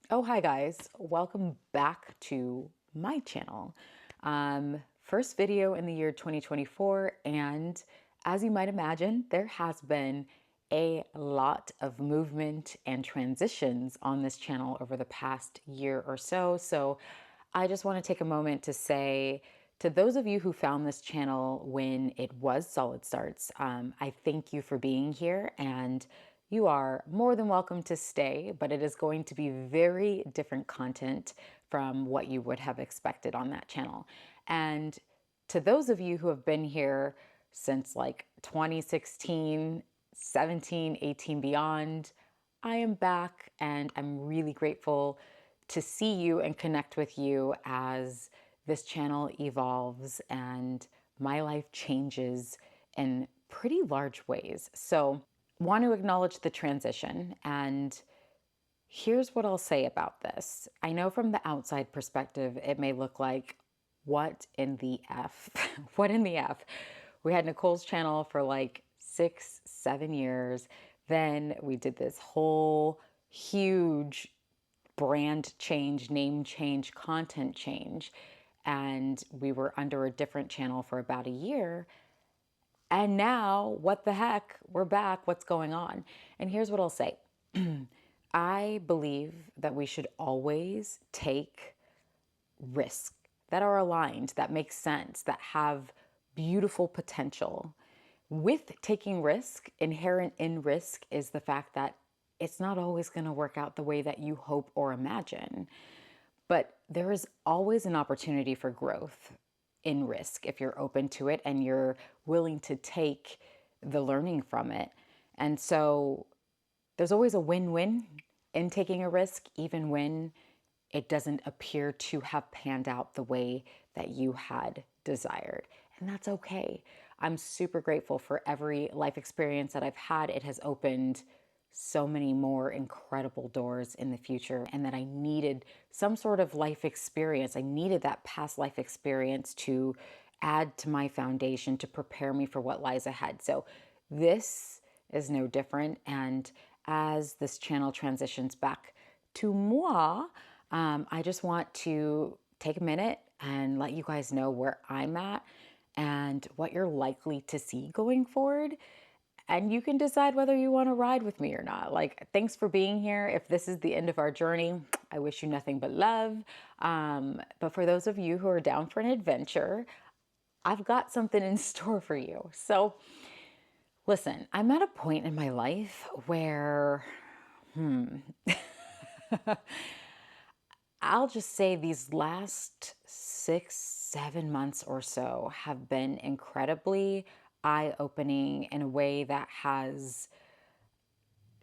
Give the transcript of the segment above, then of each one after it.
Oh, hi guys. Welcome back to my channel. First video in the year 2024, and as you might imagine, there has been a lot of movement and transitions on this channel over the past year or so. So I just want to take a moment to say to those of you who found this channel when it was Solid Starts, I thank you for being here, and you are more than welcome to stay, but it is going to be very different content from what you would have expected on that channel. And to those of you who have been here since like 2016, 17, 18 beyond, I am back and I'm really grateful to see you and connect with you as this channel evolves and my life changes in pretty large ways. So, want to acknowledge the transition, and here's what I'll say about this. I know from the outside perspective, it may look like, what in the F? What in the F? We had Nicole's channel for like 6, 7 years. Then we did this whole huge brand change, name change, content change. And we were under a different channel for about a year. And now, what the heck? We're back. What's going on? And here's what I'll say. I believe that we should always take risks that are aligned, that make sense, that have beautiful potential. With taking risk, inherent in risk is the fact that it's not always going to work out the way that you hope or imagine. But there is always an opportunity for growth in risk if you're open to it and you're willing to take the learning from it. And so there's always a win-win in taking a risk, even when it doesn't appear to have panned out the way that you had desired. And that's okay. I'm super grateful for every life experience that I've had. It has opened so many more incredible doors in the future, and that I needed some sort of life experience. I needed that past life experience to add to my foundation to prepare me for what lies ahead. So this is no different. And as this channel transitions back to moi, I just want to take a minute and let you guys know where I'm at and what you're likely to see going forward. And you can decide whether you want to ride with me or not. Like, thanks for being here. If this is the end of our journey, I wish you nothing but love. But for those of you who are down for an adventure, I've got something in store for you. So, listen, I'm at a point in my life where I'll just say these last 6, 7 months or so have been incredibly eye opening in a way that has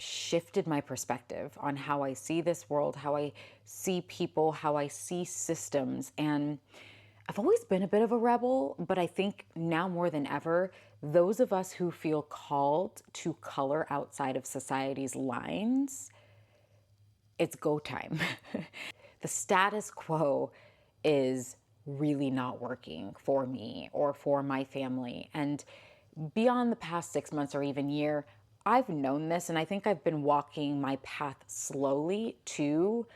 shifted my perspective on how I see this world, how I see people, how I see systems. And I've always been a bit of a rebel, but I think now more than ever, those of us who feel called to color outside of society's lines, it's go time. The status quo is really not working for me or for my family. And beyond the past 6 months or even year, I've known this, and I think I've been walking my path slowly to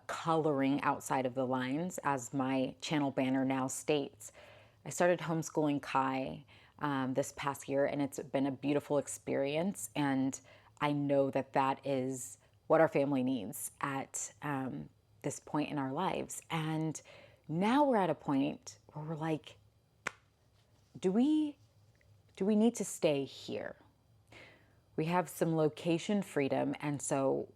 coloring outside of the lines, as my channel banner now states. I started homeschooling Kai this past year, and it's been a beautiful experience. And I know that that is what our family needs at this point in our lives. And now we're at a point where we're like, do we need to stay here? We have some location freedom, and so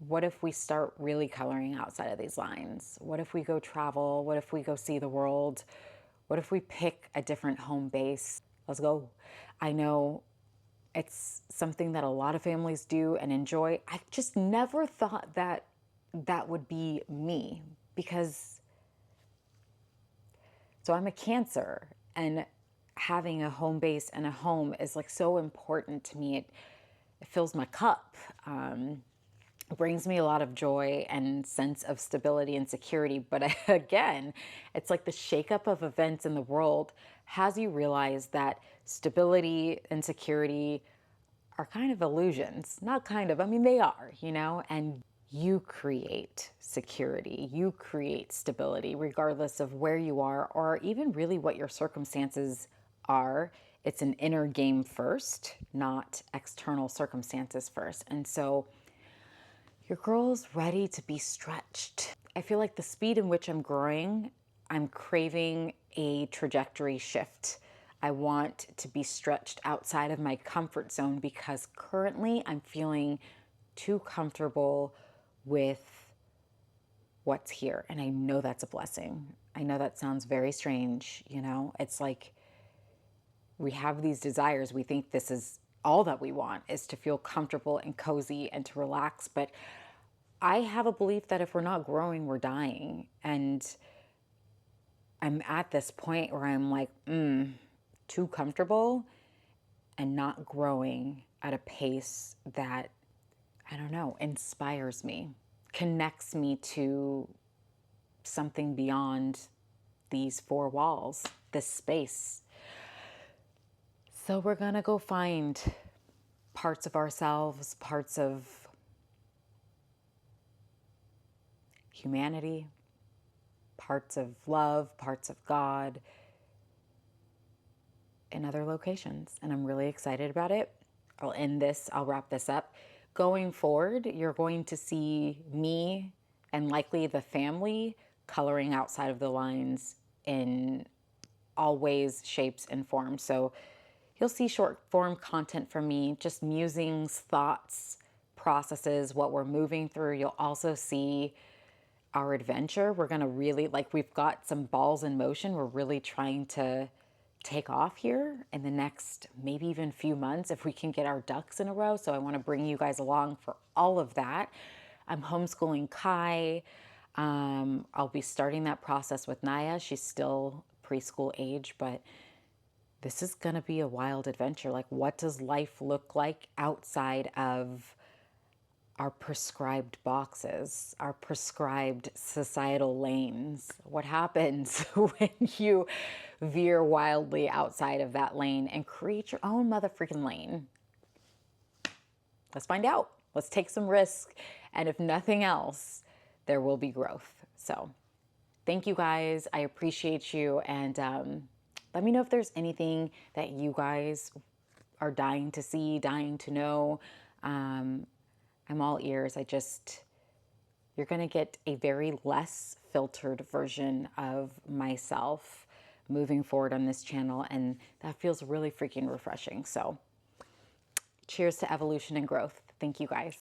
what if we start really coloring outside of these lines? What if we go travel? What if we go see the world? What if we pick a different home base? Let's go. I know it's something that a lot of families do and enjoy. I just never thought that that would be me, because so I'm a Cancer, and having a home base and a home is like so important to me. It fills my cup. It brings me a lot of joy and sense of stability and security. But again, it's like the shakeup of events in the world has you realize that stability and security are kind of illusions. Not kind of, I mean, they are, and you create security, you create stability, regardless of where you are or even really what your circumstances are. It's an inner game first, not external circumstances first. And so your girl's ready to be stretched. I feel like the speed in which I'm growing, I'm craving a trajectory shift. I want to be stretched outside of my comfort zone because currently I'm feeling too comfortable with what's here. And I know that's a blessing. I know that sounds very strange. It's like we have these desires. We think this is all that we want, is to feel comfortable and cozy and to relax. But I have a belief that if we're not growing, we're dying. And I'm at this point where I'm like, too comfortable and not growing at a pace that, I don't know, inspires me, connects me to something beyond these four walls, this space. So we're gonna go find parts of ourselves, parts of humanity, parts of love, parts of God in other locations. And I'm really excited about it. I'll wrap this up. Going forward, you're going to see me and likely the family coloring outside of the lines in all ways, shapes, and forms. So you'll see short form content from me, just musings, thoughts, processes, what we're moving through. You'll also see our adventure. We're going to really, we've got some balls in motion. We're really trying to take off here in the next maybe even few months if we can get our ducks in a row. So I want to bring you guys along for all of that. I'm homeschooling Kai. I'll be starting that process with Naya. She's still preschool age, but this is going to be a wild adventure. Like, what does life look like outside of our prescribed boxes, our prescribed societal lanes? What happens when you veer wildly outside of that lane and create your own mother freaking lane? Let's find out. Let's take some risk. And if nothing else, there will be growth. So thank you guys. I appreciate you. And let me know if there's anything that you guys are dying to see, dying to know. I'm all ears. You're going to get a very less filtered version of myself moving forward on this channel. And that feels really freaking refreshing. So cheers to evolution and growth. Thank you guys.